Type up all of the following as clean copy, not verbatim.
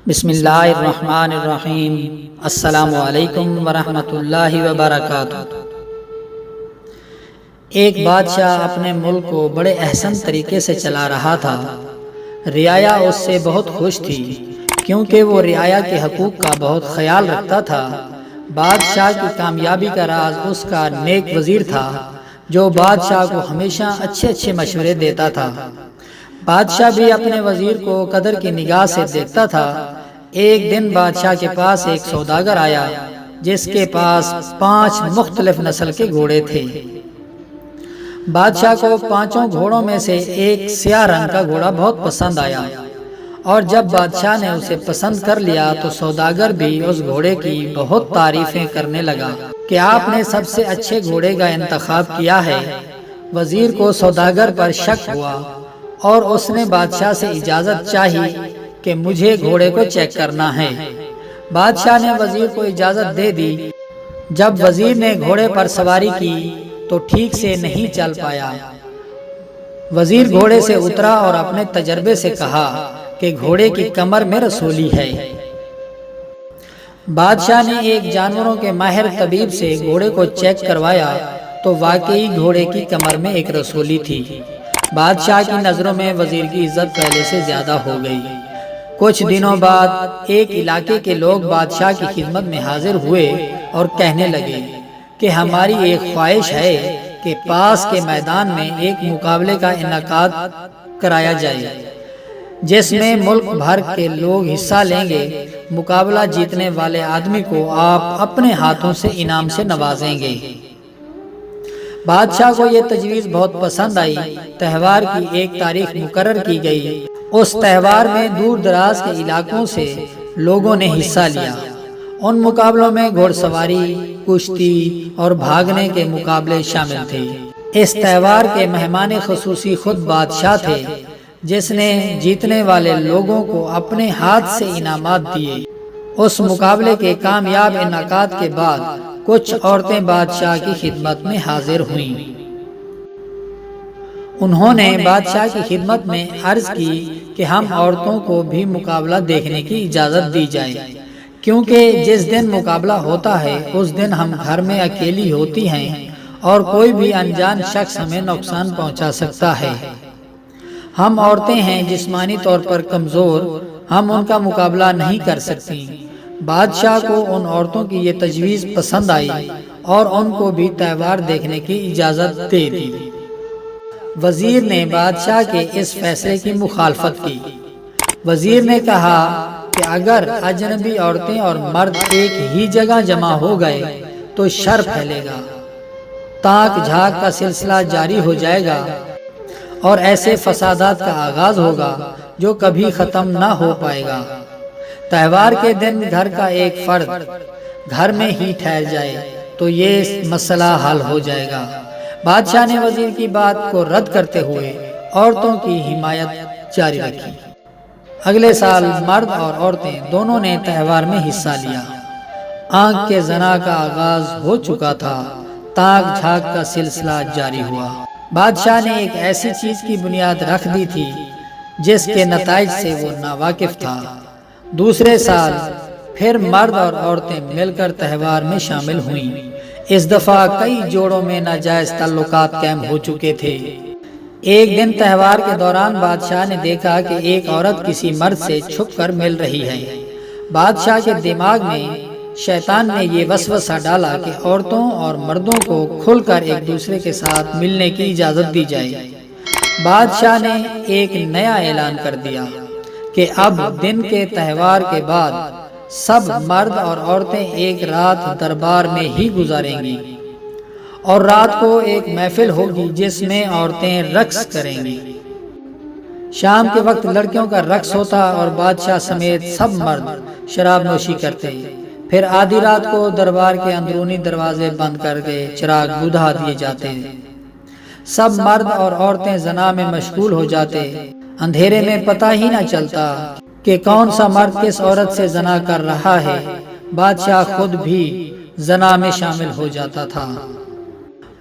بسم اللہ الرحمن الرحیم۔ السلام علیکم ورحمۃ اللہ وبرکاتہ۔ ایک بادشاہ اپنے ملک کو بڑے احسن طریقے سے چلا رہا تھا۔ رعایا اس سے بہت خوش تھی کیونکہ وہ رعایا کے حقوق کا بہت خیال رکھتا تھا۔ بادشاہ کی کامیابی کا راز اس کا نیک وزیر تھا جو بادشاہ کو ہمیشہ اچھے مشورے دیتا تھا۔ بادشاہ بھی اپنے وزیر کو قدر کی نگاہ سے دیکھتا تھا۔ ایک دن بادشاہ کے پاس ایک سوداگر آیا جس کے پاس 5 مختلف نسل کے گھوڑے تھے۔ بادشاہ کو 5 گھوڑوں میں سے ایک سیاہ رنگ کا گھوڑا بہت پسند آیا، اور جب بادشاہ نے اسے پسند کر لیا تو سوداگر بھی اس گھوڑے کی بہت تعریفیں کرنے لگا کہ آپ نے سب سے اچھے گھوڑے کا انتخاب کیا ہے۔ وزیر کو سوداگر پر شک ہوا اور اس نے بادشاہ سے اجازت چاہی کہ مجھے گھوڑے کو چیک کرنا ہے۔ بادشاہ نے وزیر کو اجازت دے دی۔ جب وزیر نے گھوڑے پر سواری کی تو ٹھیک سے نہیں چل پایا۔ وزیر گھوڑے سے اترا اور اپنے تجربے سے کہا کہ گھوڑے کی کمر میں رسولی ہے۔ بادشاہ نے ایک جانوروں کے ماہر طبیب سے گھوڑے کو چیک کروایا تو واقعی گھوڑے کی کمر میں ایک رسولی تھی۔ بادشاہ کی نظروں میں وزیر کی عزت پہلے سے زیادہ ہو گئی۔ کچھ دنوں بعد ایک علاقے کے لوگ بادشاہ کی خدمت میں حاضر ہوئے اور کہنے لگے کہ ہماری ایک خواہش ہے کہ پاس کے میدان میں ایک مقابلے کا انعقاد کرایا جائے جس میں ملک بھر کے لوگ حصہ لیں گے۔ مقابلہ جیتنے والے آدمی کو آپ اپنے ہاتھوں سے انعام سے نوازیں گے۔ بادشاہ کو یہ تجویز بہت پسند آئی۔ تہوار کی ایک تاریخ مقرر کی گئی۔ اس تہوار میں دور دراز کے علاقوں سے لوگوں نے حصہ لیا۔ ان مقابلوں میں گھوڑ سواری، کشتی اور بھاگنے کے مقابلے شامل تھے۔ اس تہوار کے مہمان خصوصی خود بادشاہ تھے جس نے جیتنے والے لوگوں کو اپنے ہاتھ سے انعامات دیے۔ اس مقابلے کے کامیاب انعقاد کے بعد کچھ عورتیں بادشاہ کی خدمت میں حاضر ہوئیں۔ انہوں نے بادشاہ کی خدمت میں عرض کی کہ ہم عورتوں کو بھی مقابلہ دیکھنے کی اجازت دی جائے، کیونکہ جس دن مقابلہ ہوتا ہے اس دن ہم گھر میں اکیلی ہوتی ہیں اور کوئی بھی انجان شخص ہمیں نقصان پہنچا سکتا ہے۔ ہم عورتیں ہیں جسمانی طور پر کمزور، ہم ان کا مقابلہ نہیں کر سکتی۔ بادشاہ کو ان عورتوں کی یہ تجویز پسند آئی اور ان کو بھی تہوار دیکھنے کی اجازت دے دی۔ وزیر نے بادشاہ کے اس فیصلے کی مخالفت کی۔ وزیر نے کہا کہ اگر اجنبی عورتیں اور مرد ایک ہی جگہ جمع ہو گئے تو شر پھیلے گا، تاک جھاک کا سلسلہ جاری ہو جائے گا اور ایسے فسادات کا آغاز ہوگا جو کبھی ختم نہ ہو پائے گا۔ تہوار کے دن گھر کا ایک فرد گھر میں ہی ٹھہر جائے تو یہ مسئلہ حل ہو جائے گا۔ بادشاہ نے وزیر کی بات کو رد کرتے ہوئے عورتوں کی حمایت جاری رکھی۔ اگلے سال مرد اور عورتیں دونوں نے تہوار میں حصہ لیا۔ آنکھ کے زنا کا آغاز ہو چکا تھا، تاک جھاک کا سلسلہ جاری ہوا۔ بادشاہ نے ایک ایسی چیز کی بنیاد رکھ دی تھی جس کے نتائج سے وہ ناواقف تھا۔ دوسرے سال پھر مرد اور عورتیں مل کر تہوار میں شامل ہوئیں۔ اس دفعہ کئی جوڑوں میں ناجائز تعلقات قائم ہو چکے تھے۔ ایک دن تہوار کے دوران بادشاہ نے دیکھا کہ ایک عورت کسی مرد سے چھپ کر مل رہی ہے۔ بادشاہ کے دماغ میں شیطان نے یہ وسوسہ ڈالا کہ عورتوں اور مردوں کو کھل کر ایک دوسرے کے ساتھ ملنے کی اجازت دی جائے۔ بادشاہ نے ایک نیا اعلان کر دیا کہ اب دن کے تہوار کے بعد سب مرد اور عورتیں ایک رات دربار میں ہی گزاریں گی، اور رات کو ایک محفل ہوگی جس میں عورتیں رقص کریں گی۔ شام کے وقت لڑکیوں کا رقص ہوتا اور بادشاہ سمیت سب مرد شراب نوشی کرتے۔ پھر آدھی رات کو دربار کے اندرونی دروازے بند کر کے چراغ بجھا دیے جاتے۔ سب مرد اور عورتیں زنا میں مشغول ہو جاتے۔ اندھیرے میں پتہ ہی نہ چلتا کہ کون سا مرد کس عورت سے زنا کر رہا ہے۔ بادشاہ خود بھی زنا میں شامل ہو جاتا تھا۔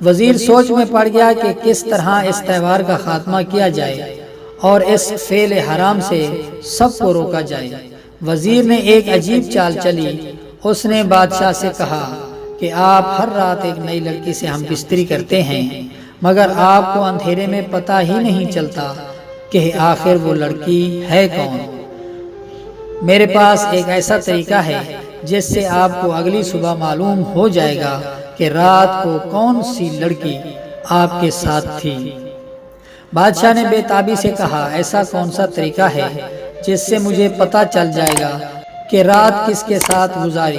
وزیر سوچ میں پڑ گیا کہ کس طرح اس تہوار کا خاتمہ کیا جائے اور اس فعل حرام سے سب کو روکا جائے۔ وزیر نے ایک عجیب چال چلی۔ اس نے بادشاہ سے کہا کہ آپ ہر رات ایک نئی لڑکی سے ہم بستری کرتے ہیں، مگر آپ کو اندھیرے میں پتہ ہی نہیں چلتا کہ آخر وہ لڑکی ہے کون۔ میرے پاس ایک ایسا طریقہ ہے جس سے آپ کو اگلی صبح معلوم ہو جائے گا کہ رات کو کون سی لڑکی آپ کے ساتھ تھی۔ بادشاہ نے بے تابی سے کہا، ایسا کون سا طریقہ ہے جس سے مجھے پتہ چل جائے گا کہ رات کس کے ساتھ گزاری؟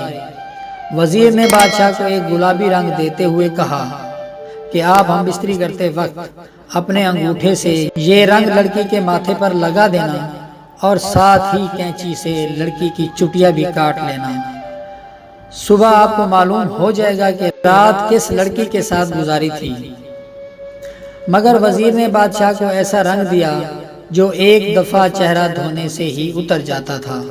وزیر نے بادشاہ کو ایک گلابی رنگ دیتے ہوئے کہا کہ آپ ہم بستری کرتے وقت اپنے انگوٹھے سے یہ رنگ لڑکی کے ماتھے پر لگا دینا اور ساتھ ہی کینچی سے لڑکی کی چٹیاں بھی کاٹ لینا۔ صبح آپ کو معلوم ہو جائے گا کہ رات کس لڑکی کے ساتھ گزاری تھی۔ مگر وزیر نے بادشاہ کو ایسا رنگ دیا جو ایک دفعہ چہرہ دھونے سے ہی اتر جاتا تھا،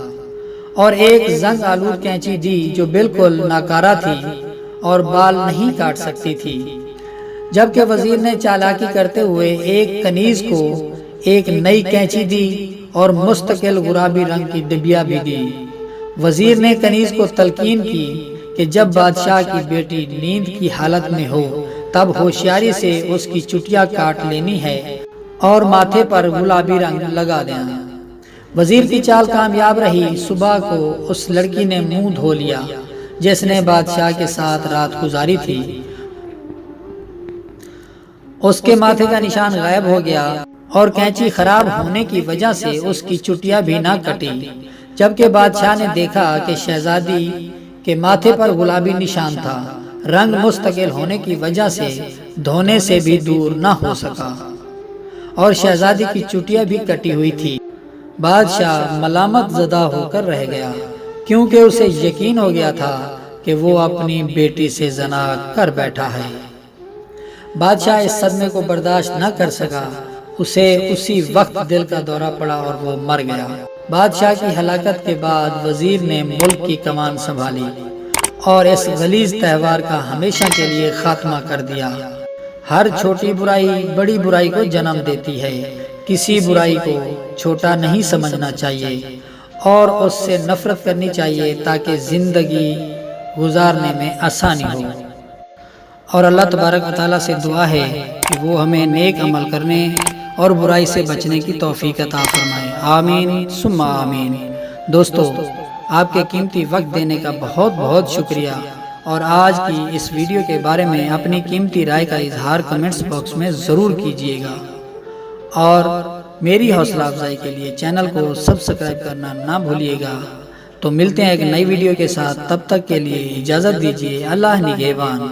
اور ایک زنگ آلود کینچی دی جو بالکل ناکارہ تھی اور بال نہیں کاٹ سکتی تھی، جبکہ وزیر نے چالاکی کرتے ہوئے ایک کنیز کو ایک نئی کینچی دی اور مستقل گلابی رنگ کی ڈبیا بھی دی۔ وزیر نے کنیز کو تلقین کی کہ جب بادشاہ کی بیٹی نیند کی حالت میں ہو تب ہوشیاری سے اس کی چٹیاں کاٹ لینی ہے اور ماتھے پر گلابی رنگ لگا دینا۔ وزیر کی چال کامیاب رہی۔ صبح کو اس لڑکی نے منہ دھو لیا جس نے بادشاہ کے ساتھ رات گزاری تھی۔ اس کے ماتھے کا نشان غائب ہو گیا اور کینچی خراب ہونے کی وجہ سے اس کی چٹیاں بھی نہ کٹی، جبکہ بادشاہ نے دیکھا کہ شہزادی کے ماتھے پر گلابی نشان تھا، رنگ مستقل ہونے کی وجہ سے دھونے سے بھی دور نہ ہو سکا، اور شہزادی کی چٹیاں بھی کٹی ہوئی تھی۔ بادشاہ ملامت زدہ ہو کر رہ گیا، کیونکہ اسے یقین ہو گیا تھا کہ وہ اپنی بیٹی سے زنا کر بیٹھا ہے۔ بادشاہ اس صدمے کو برداشت نہ کر سکا، اسے اسی وقت دل کا دورہ پڑا اور وہ مر گیا۔ بادشاہ کی ہلاکت کے بعد وزیر نے ملک کی کمان سنبھالی اور اس غلیظ تہوار کا ہمیشہ کے لیے خاتمہ کر دیا۔ ہر چھوٹی برائی بڑی برائی کو جنم دیتی ہے، کسی برائی کو چھوٹا نہیں سمجھنا چاہیے اور اس سے نفرت کرنی چاہیے تاکہ زندگی گزارنے میں آسانی ہو۔ اور اللہ تبارک و تعالیٰ سے دعا ہے کہ وہ ہمیں نیک عمل کرنے اور برائی سے بچنے کی توفیق عطا فرمائے، آمین ثم آمین۔ دوستو، آپ کے قیمتی وقت دینے کا بہت بہت شکریہ، اور آج کی اس ویڈیو کے بارے میں اپنی قیمتی رائے کا اظہار کمنٹس باکس میں ضرور کیجیے گا، اور میری حوصلہ افزائی کے لیے چینل کو سبسکرائب کرنا نہ بھولیے گا۔ تو ملتے ہیں ایک نئی ویڈیو کے ساتھ، تب تک کے لیے اجازت دیجیے، اللہ نگہبان۔